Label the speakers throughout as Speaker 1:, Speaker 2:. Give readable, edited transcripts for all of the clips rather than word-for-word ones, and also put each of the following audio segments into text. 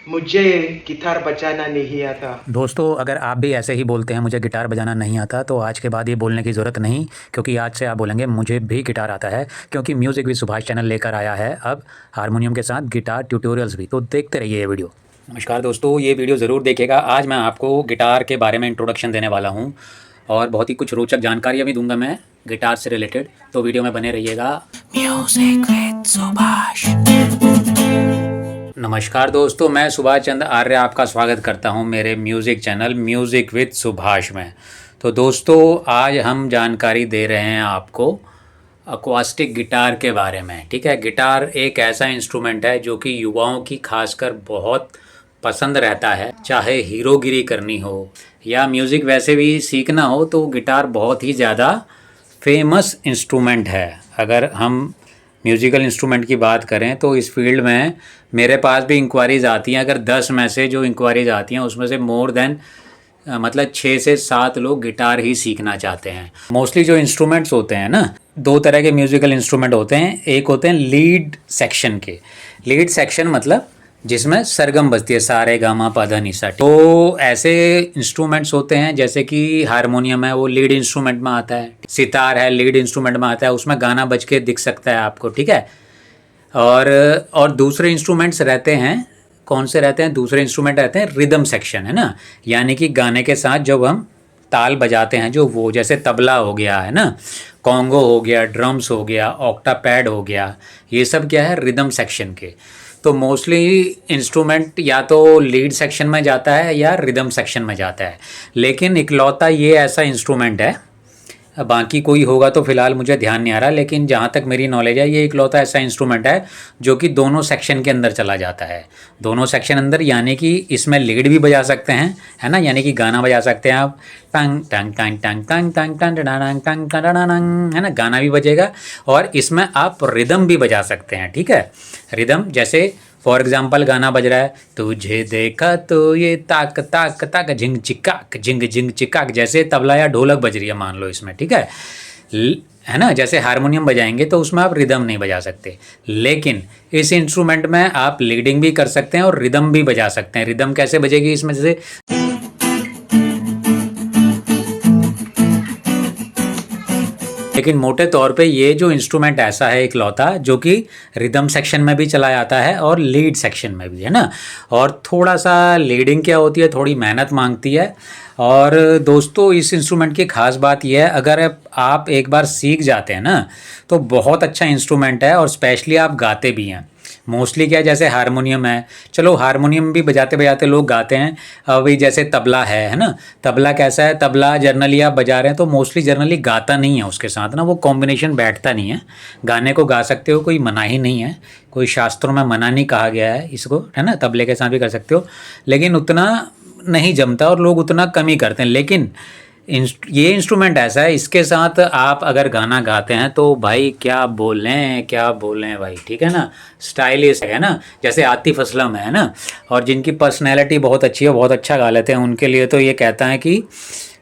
Speaker 1: मुझे गिटार बजाना नहीं आता।
Speaker 2: दोस्तों, अगर आप भी ऐसे ही बोलते हैं मुझे गिटार बजाना नहीं आता, तो आज के बाद ये बोलने की ज़रूरत नहीं, क्योंकि आज से आप बोलेंगे मुझे भी गिटार आता है, क्योंकि म्यूज़िक विद सुभाष चैनल लेकर आया है अब हारमोनियम के साथ गिटार ट्यूटोरियल्स भी। तो देखते रहिए ये वीडियो। नमस्कार दोस्तों, ये वीडियो ज़रूर देखिएगा। आज मैं आपको गिटार के बारे में इंट्रोडक्शन देने वाला हूँ और बहुत ही कुछ रोचक जानकारियाँ भी दूंगा मैं गिटार से रिलेटेड, तो वीडियो में बने रहिएगा। Music with Subhash. नमस्कार दोस्तों, मैं सुभाष चंद्र आर्य आपका स्वागत करता हूं मेरे music channel music with Subhash में। तो दोस्तों, आज हम जानकारी दे रहे हैं आपको अक्वास्टिक गिटार के बारे में। ठीक है, गिटार एक ऐसा इंस्ट्रूमेंट है जो कि युवाओं की खासकर बहुत पसंद रहता है। चाहे हीरोगिरी करनी हो या म्यूज़िक वैसे भी सीखना हो, तो गिटार बहुत ही ज़्यादा फेमस इंस्ट्रूमेंट है। अगर हम म्यूज़िकल इंस्ट्रूमेंट की बात करें तो इस फील्ड में मेरे पास भी इंक्वायरीज़ आती हैं। अगर 10 में से जो इंक्वायरीज़ आती हैं उसमें से मोर देन मतलब 6 से 7 लोग गिटार ही सीखना चाहते हैं। मोस्टली जो इंस्ट्रूमेंट्स होते हैं ना, 2 तरह के म्यूज़िकल इंस्ट्रूमेंट होते हैं। एक होते हैं लीड सेक्शन के। लीड सेक्शन मतलब जिसमें सरगम बजती है, सा रे गा मा पा धा नि सा। तो ऐसे इंस्ट्रूमेंट्स होते हैं जैसे कि हारमोनियम है, वो लीड इंस्ट्रूमेंट में आता है। सितार है, लीड इंस्ट्रूमेंट में आता है, उसमें गाना बज के दिख सकता है आपको। ठीक है, और दूसरे इंस्ट्रूमेंट्स रहते हैं। कौन से रहते हैं? दूसरे इंस्ट्रूमेंट रहते हैं रिदम सेक्शन, है ना, यानी कि गाने के साथ जब हम ताल बजाते हैं, जो वो जैसे तबला हो गया, है ना, कॉन्गो हो गया, ड्रम्स हो गया, ऑक्टा पैड हो गया, ये सब क्या है, रिदम सेक्शन के। तो मोस्टली इंस्ट्रूमेंट या तो लीड सेक्शन में जाता है या रिदम सेक्शन में जाता है, लेकिन इकलौता ये ऐसा इंस्ट्रूमेंट है, बाकी कोई होगा तो फ़िलहाल मुझे ध्यान नहीं आ रहा, लेकिन जहाँ तक मेरी नॉलेज है ये इकलौता ऐसा इंस्ट्रूमेंट है जो कि दोनों सेक्शन के अंदर चला जाता है। दोनों सेक्शन अंदर यानी कि इसमें लीड भी बजा सकते हैं, है ना, यानी कि गाना बजा सकते हैं आप, टंग टंग टंग टंग टंग टंग टंग टंग टंग टंग, है ना, गाना भी बजेगा। और इसमें आप रिदम भी बजा सकते हैं। ठीक है, रिदम जैसे फॉर एग्जाम्पल गाना बज रहा है, तुझे देखा तो ये ताक ताक ताक झिंग चिकाक झिंग झिंग चिकाक, जैसे तबला या ढोलक बज रही है मान लो इसमें। ठीक है ना, जैसे हारमोनियम बजाएंगे तो उसमें आप रिदम नहीं बजा सकते, लेकिन इस इंस्ट्रूमेंट में आप लीडिंग भी कर सकते हैं और रिदम भी बजा सकते हैं। रिदम कैसे बजेगी इसमें? जैसे लेकिन मोटे तौर पे ये जो इंस्ट्रूमेंट ऐसा है इकलौता जो कि रिदम सेक्शन में भी चला जाता है और लीड सेक्शन में भी, है ना। और थोड़ा सा लीडिंग क्या होती है, थोड़ी मेहनत मांगती है। और दोस्तों, इस इंस्ट्रूमेंट की खास बात यह है, अगर आप एक बार सीख जाते हैं ना तो बहुत अच्छा इंस्ट्रूमेंट है, और स्पेशली आप गाते भी हैं। मोस्टली क्या है, जैसे हारमोनियम है, चलो हारमोनियम भी बजाते बजाते लोग गाते हैं। अभी जैसे तबला है ना, तबला कैसा है, तबला जर्नली आप बजा रहे हैं तो मोस्टली जर्नली गाता नहीं है उसके साथ ना, वो कॉम्बिनेशन बैठता नहीं है। गाने को गा सकते हो, कोई मना ही नहीं है, कोई शास्त्रों में मना नहीं कहा गया है इसको, है ना। तबले के साथ भी कर सकते हो, लेकिन उतना नहीं जमता और लोग उतना कम ही करते हैं। लेकिन ये इंस्ट्रूमेंट ऐसा है, इसके साथ आप अगर गाना गाते हैं तो भाई क्या बोलें क्या बोलें भाई, ठीक है ना, स्टाइलिश है ना, जैसे आतिफ असलम है ना, और जिनकी पर्सनैलिटी बहुत अच्छी है, बहुत अच्छा गा लेते हैं, उनके लिए तो ये कहता है कि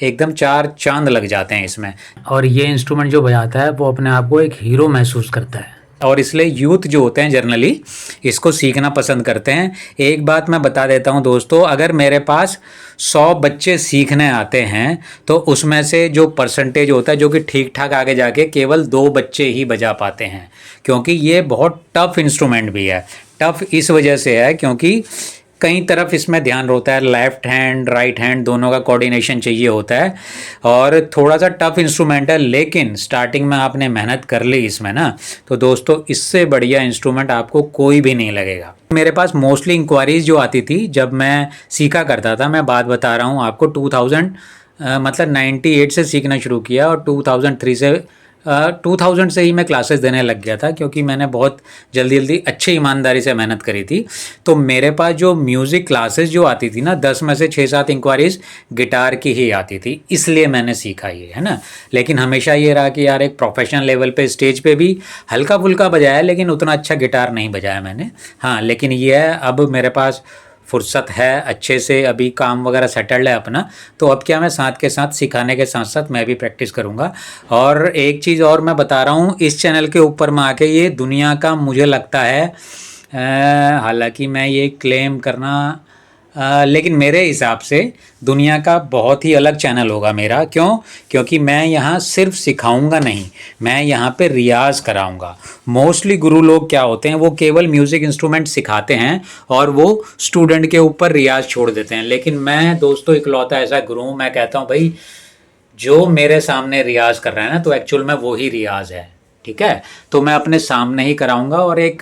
Speaker 2: एकदम 4 चांद लग जाते हैं इसमें। और ये इंस्ट्रूमेंट जो बजाता है वो अपने आप को एक हीरो महसूस करता है, और इसलिए यूथ जो होते हैं जनरली इसको सीखना पसंद करते हैं। एक बात मैं बता देता हूं दोस्तों, अगर मेरे पास 100 बच्चे सीखने आते हैं तो उसमें से जो परसेंटेज होता है, जो कि ठीक ठाक आगे जाके केवल 2 बच्चे ही बजा पाते हैं, क्योंकि ये बहुत टफ इंस्ट्रूमेंट भी है। टफ इस वजह से है क्योंकि कई तरफ इसमें ध्यान होता है, लेफ्ट हैंड राइट हैंड दोनों का कोऑर्डिनेशन चाहिए होता है, और थोड़ा सा टफ इंस्ट्रूमेंट है। लेकिन स्टार्टिंग में आपने मेहनत कर ली इसमें ना, तो दोस्तों इससे बढ़िया इंस्ट्रूमेंट आपको कोई भी नहीं लगेगा। मेरे पास मोस्टली इंक्वायरीज जो आती थी जब मैं सीखा करता था, मैं बात बता रहा हूँ आपको, 2000 मतलब 98 से सीखना शुरू किया, और 2003 से 2000 से ही मैं क्लासेस देने लग गया था, क्योंकि मैंने बहुत जल्दी जल्दी अच्छी ईमानदारी से मेहनत करी थी। तो मेरे पास जो म्यूज़िक क्लासेस जो आती थी ना, 10 में से 6-7 इंक्वायरीज गिटार की ही आती थी, इसलिए मैंने सीखा ये, है ना। लेकिन हमेशा ये रहा कि यार एक प्रोफेशनल लेवल पे स्टेज पे भी हल्का फुल्का बजाया, लेकिन उतना अच्छा गिटार नहीं बजाया मैंने। हाँ, लेकिन ये है, अब मेरे पास फुर्सत है अच्छे से, अभी काम वगैरह सेटल्ड है अपना, तो अब क्या मैं साथ के साथ सिखाने के साथ साथ मैं भी प्रैक्टिस करूँगा। और एक चीज़ और मैं बता रहा हूँ, इस चैनल के ऊपर में आके ये दुनिया का मुझे लगता है हालांकि मैं ये क्लेम करना लेकिन मेरे हिसाब से दुनिया का बहुत ही अलग चैनल होगा मेरा। क्यों? क्योंकि मैं यहाँ सिर्फ सिखाऊंगा नहीं, मैं यहाँ पे रियाज़ कराऊंगा। मोस्टली गुरु लोग क्या होते हैं, वो केवल म्यूज़िक इंस्ट्रूमेंट सिखाते हैं और वो स्टूडेंट के ऊपर रियाज़ छोड़ देते हैं। लेकिन मैं दोस्तों इकलौता ऐसा गुरु हूँ, मैं कहता हूँ भाई जो मेरे सामने रियाज़ कर रहा है ना, तो एक्चुअल में वो ही रियाज़ है। ठीक है, तो मैं अपने सामने ही कराऊंगा। और एक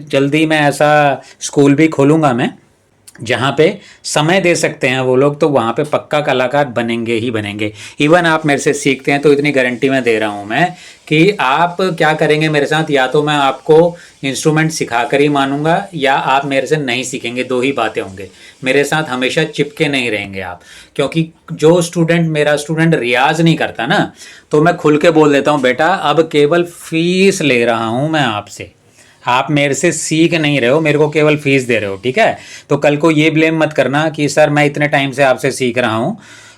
Speaker 2: जल्दी मैं ऐसा स्कूल भी खोलूंगा मैं, जहाँ पे समय दे सकते हैं वो लोग, तो वहाँ पे पक्का कलाकार बनेंगे ही बनेंगे। इवन आप मेरे से सीखते हैं तो इतनी गारंटी मैं दे रहा हूँ मैं कि आप क्या करेंगे मेरे साथ, या तो मैं आपको इंस्ट्रूमेंट सिखा कर ही मानूंगा या आप मेरे से नहीं सीखेंगे, दो ही बातें होंगे। मेरे साथ हमेशा चिपके नहीं रहेंगे आप, क्योंकि जो स्टूडेंट मेरा स्टूडेंट रियाज नहीं करता ना, तो मैं खुल के बोल देता हूँ बेटा अब केवल फीस ले रहा हूँ मैं आपसे, आप मेरे से सीख नहीं रहे हो, मेरे को केवल फीस दे रहे हो। ठीक है, तो कल को ये ब्लेम मत करना कि सर मैं इतने टाइम से आपसे सीख रहा हूँ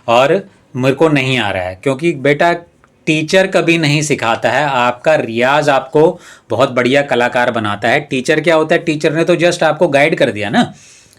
Speaker 2: और मेरे को नहीं आ रहा है। क्योंकि बेटा टीचर कभी नहीं सिखाता है, आपका रियाज आपको बहुत बढ़िया कलाकार बनाता है। टीचर क्या होता है, टीचर ने तो जस्ट आपको गाइड कर दिया ना,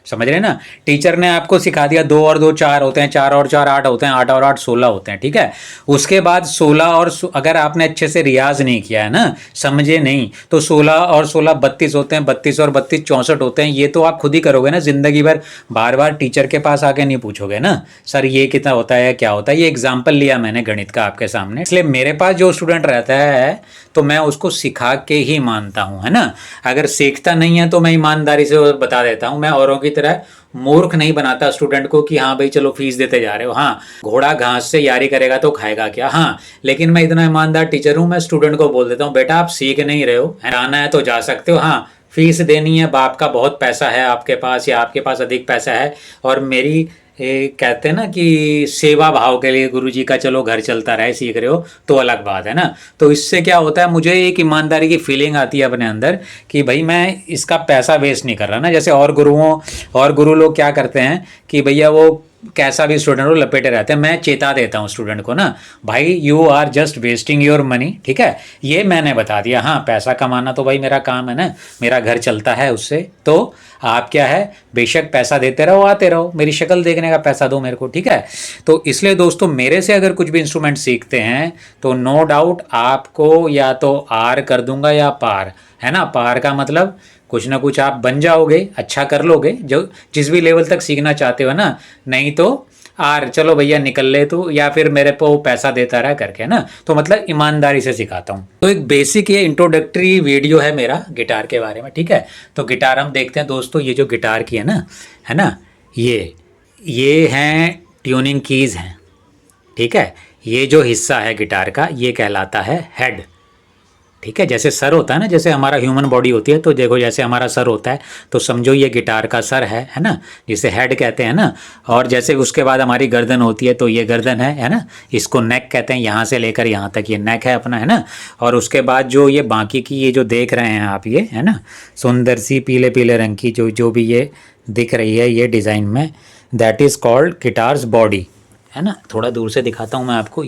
Speaker 2: समझ रहे हैं ना। टीचर ने आपको सिखा दिया 2 और 2 4 होते हैं, 4 और 4 8 होते हैं, 8 और 8 16 होते हैं। ठीक है, उसके बाद 16 और अगर आपने अच्छे से रियाज नहीं किया है ना, समझे नहीं, तो 16 और 16 32 होते हैं, 32 और 32 64 होते हैं। ये तो आप खुद ही करोगे ना जिंदगी भर, बार बार टीचर के पास आके नहीं पूछोगे ना सर ये कितना होता है क्या होता है। ये एग्जाम्पल लिया मैंने गणित का आपके सामने, इसलिए मेरे पास जो स्टूडेंट रहता है तो मैं उसको सिखा के ही मानता हूँ, है ना। अगर सीखता नहीं है तो मैं ईमानदारी से बता देता हूँ, मैं औरों की तरह मूर्ख नहीं बनाता स्टूडेंट को कि हाँ भाई चलो फीस देते जा रहे हो। हाँ, घोड़ा घास से यारी करेगा तो खाएगा क्या। हाँ, लेकिन मैं इतना ईमानदार टीचर हूँ, मैं स्टूडेंट को बोल देता हूँ बेटा आप सीख नहीं रहे हो, आना है तो जा सकते हो। हाँ, फीस देनी है, बाप का बहुत पैसा है आपके पास या आपके पास अधिक पैसा है, और मेरी कहते हैं ना कि सेवा भाव के लिए गुरुजी का चलो घर चलता रहे, सीख रहे हो तो अलग बात है ना। तो इससे क्या होता है, मुझे एक ईमानदारी की फीलिंग आती है अपने अंदर कि भाई मैं इसका पैसा वेस्ट नहीं कर रहा ना। जैसे और गुरु लोग क्या करते हैं कि भैया वो कैसा भी स्टूडेंट हो लपेटे रहते हैं। मैं चेता देता हूँ स्टूडेंट को ना, भाई you are just wasting your money. ठीक है, ये मैंने बता दिया। हाँ, पैसा कमाना तो भाई मेरा काम है ना, मेरा घर चलता है उससे। तो आप क्या है, बेशक पैसा देते रहो, आते रहो, मेरी शक्ल देखने का पैसा दो मेरे को। ठीक है, तो इसलिए दोस्तों मेरे से अगर कुछ भी इंस्ट्रूमेंट सीखते हैं तो नो डाउट आपको या तो आर कर दूंगा या पार, है ना। पार का मतलब कुछ ना कुछ आप बन जाओगे, अच्छा कर लोगे जो जिस भी लेवल तक सीखना चाहते हो ना। नहीं तो आर चलो भैया निकल ले तू, या फिर मेरे को पैसा देता रहा करके ना। तो मतलब ईमानदारी से सिखाता हूँ। तो एक बेसिक ये इंट्रोडक्टरी वीडियो है मेरा गिटार के बारे में। ठीक है, तो गिटार हम देखते हैं दोस्तों। ये जो गिटार की है ना, ये हैं ट्यूनिंग कीज़ हैं। ठीक है, ये जो हिस्सा है गिटार का ये कहलाता है हेड। ठीक है, जैसे सर होता है ना, जैसे हमारा ह्यूमन बॉडी होती है, तो देखो जैसे हमारा सर होता है तो समझो ये गिटार का सर है ना, जिसे हेड कहते हैं ना। और जैसे उसके बाद हमारी गर्दन होती है तो ये गर्दन है ना, इसको नेक कहते हैं, यहाँ से लेकर यहाँ तक ये नेक है अपना, है ना। और उसके बाद जो ये बाकी की ये जो देख रहे हैं आप, ये है ना सुंदर सी पीले पीले रंग की जो भी ये दिख रही है ये डिज़ाइन में, that is called guitars body, है ना। थोड़ा दूर से दिखाता हूँ मैं आपको,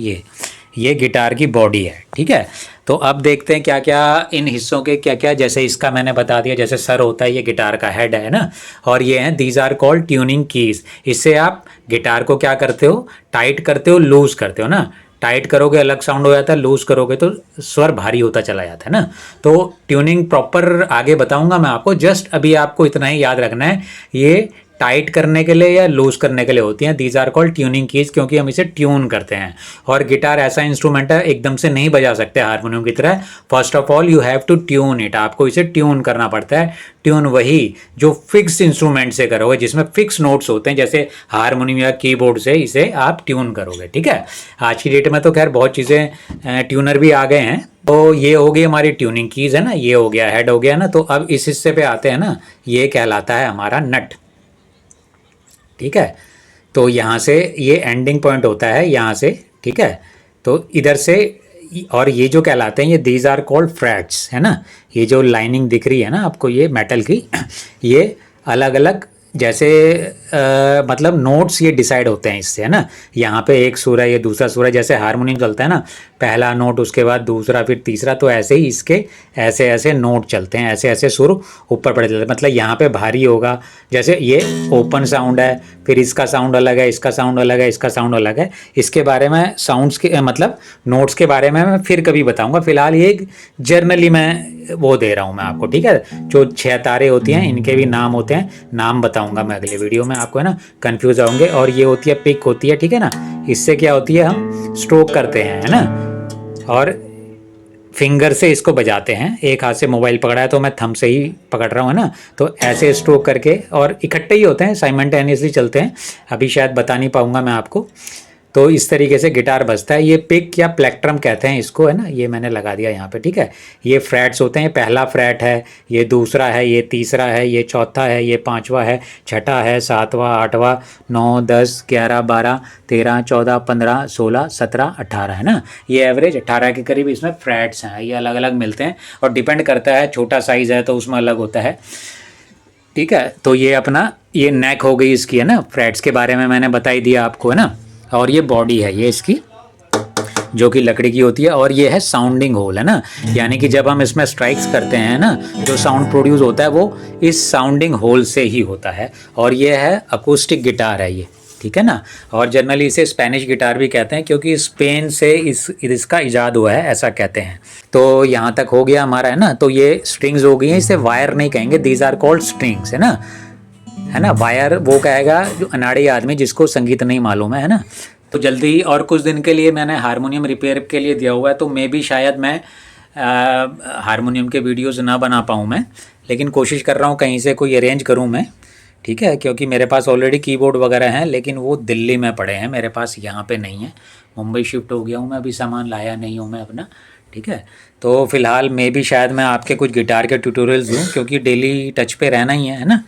Speaker 2: ये गिटार की बॉडी है। ठीक है, तो अब देखते हैं क्या क्या इन हिस्सों के क्या क्या, जैसे इसका मैंने बता दिया, जैसे सर होता है ये गिटार का हेड है ना। और ये हैं these are called tuning keys. इससे आप गिटार को क्या करते हो, टाइट करते हो, लूज करते हो ना। टाइट करोगे अलग साउंड हो जाता है, लूज करोगे तो स्वर भारी होता चला जाता है ना। तो ट्यूनिंग प्रॉपर आगे बताऊंगा मैं आपको, जस्ट अभी आपको इतना ही याद रखना है, ये टाइट करने के लिए या लूज करने के लिए होती हैं। These are called tuning keys, क्योंकि हम इसे ट्यून करते हैं। और गिटार ऐसा इंस्ट्रूमेंट है एकदम से नहीं बजा सकते हारमोनियम की तरह। First of all you have to tune it, आपको इसे ट्यून करना पड़ता है। ट्यून वही जो फिक्स इंस्ट्रूमेंट से करोगे, जिसमें फिक्स नोट्स होते हैं, जैसे हारमोनियम या कीबोर्ड से इसे आप ट्यून करोगे। ठीक है, आज की डेट में तो खैर बहुत चीज़ें ट्यूनर भी आ गए हैं। तो ये हो गई हमारी ट्यूनिंग कीज, है ना, ये हो गया हेड हो गया ना। तो अब इस हिस्से पे आते हैं ना, ये कहलाता है हमारा नट। ठीक है, तो यहाँ से ये एंडिंग पॉइंट होता है यहाँ से। ठीक है, तो इधर से, और ये जो कहलाते हैं ये दीज आर कॉल्ड फ्रेट्स, है ना। ये जो लाइनिंग दिख रही है ना आपको ये मेटल की, ये अलग अलग जैसे मतलब नोट्स ये डिसाइड होते हैं इससे, है ना। यहाँ पे एक सुर है, ये दूसरा सुर है, जैसे हारमोनियम चलता है ना, पहला नोट उसके बाद दूसरा फिर तीसरा, तो ऐसे ही इसके ऐसे ऐसे नोट चलते हैं, ऐसे ऐसे सुर ऊपर पड़े चलते हैं। मतलब यहाँ पे भारी होगा, जैसे ये ओपन साउंड है, फिर इसका साउंड अलग है, इसका साउंड अलग है, इसका साउंड अलग है। इसके बारे में साउंड्स के मतलब नोट्स के बारे में मैं फिर कभी बताऊंगा। फिलहाल ये एक जर्नली मैं वो दे रहा हूँ मैं आपको, ठीक है। जो 6 तारे होती हैं इनके भी नाम होते हैं, नाम बताऊंगा मैं अगले वीडियो में आपको, है ना, कंफ्यूज होंगे। और ये होती है पिक होती है, ठीक है ना। इससे क्या होती है, हम स्ट्रोक करते हैं, है ना, और फिंगर से इसको बजाते हैं। एक हाथ से मोबाइल पकड़ा है तो मैं थंब से ही पकड़ रहा हूँ, है ना, तो ऐसे स्ट्रोक करके, और इकट्ठे ही होते हैं, साइमल्टेनियसली चलते हैं। अभी शायद बता नहीं पाऊंगा मैं आपको। तो इस तरीके से गिटार बजता है। ये पिक या प्लेक्ट्रम कहते हैं इसको, है ना। ये मैंने लगा दिया यहाँ पे, ठीक है। ये फ्रेट्स होते हैं, पहला फ्रेट है, ये दूसरा है, ये तीसरा है, ये चौथा है, ये पांचवा है, छठा है, सातवां, आठवां, 9, 10, 11, 12, 13, 14, 15, 16, 17, 18, है ना। ये एवरेज 18 के करीब इसमें फ्रेट्स हैं। ये अलग अलग मिलते हैं और डिपेंड करता है, छोटा साइज़ है तो उसमें अलग होता है, ठीक है। तो ये अपना ये नेक हो गई इसकी, है ना। फ्रेट्स के बारे में मैंने बता ही दिया आपको, है ना। और ये बॉडी है ये इसकी, जो कि लकड़ी की होती है। और ये है साउंडिंग होल, है ना, यानी कि जब हम इसमें स्ट्राइक्स करते हैं ना, जो साउंड प्रोड्यूस होता है वो इस साउंडिंग होल से ही होता है। और ये है अकूस्टिक गिटार है ये, ठीक है ना। और जनरली इसे स्पेनिश गिटार भी कहते हैं, क्योंकि स्पेन से इसका इजाद हुआ है, ऐसा कहते हैं। तो यहाँ तक हो गया हमारा, है ना। तो ये स्ट्रिंग्स हो गई हैं, इसे वायर नहीं कहेंगे, दीज आर कॉल्ड स्ट्रिंग्स, है ना। वायर वो कहेगा जो अनाड़ी आदमी जिसको संगीत नहीं मालूम है ना। तो जल्दी और कुछ दिन के लिए मैंने हारमोनियम रिपेयर के लिए दिया हुआ है, तो मे भी शायद मैं हारमोनियम के वीडियोस ना बना पाऊँ मैं, लेकिन कोशिश कर रहा हूँ कहीं से कोई अरेंज करूँ मैं, ठीक है। क्योंकि मेरे पास ऑलरेडी कीबोर्ड वगैरह हैं, लेकिन वो दिल्ली में पड़े हैं, मेरे पास यहाँ पे नहीं है। मुंबई शिफ्ट हो गया हूँ मैं, अभी सामान लाया नहीं हूँ मैं अपना, ठीक है। तो फिलहाल मे भी शायद मैं आपके कुछ गिटार के ट्यूटोरियल्स दूँ, क्योंकि डेली टच पे रहना ही है ना।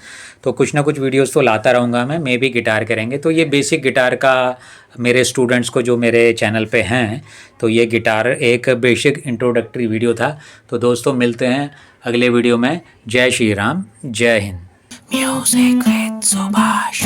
Speaker 2: तो कुछ ना कुछ वीडियोस तो लाता रहूँगा मैं, मे भी गिटार करेंगे। तो ये बेसिक गिटार का मेरे स्टूडेंट्स को जो मेरे चैनल पे हैं, तो ये गिटार एक बेसिक इंट्रोडक्टरी वीडियो था। तो दोस्तों मिलते हैं अगले वीडियो में। जय श्री राम, जय हिंद। Music with Subhash.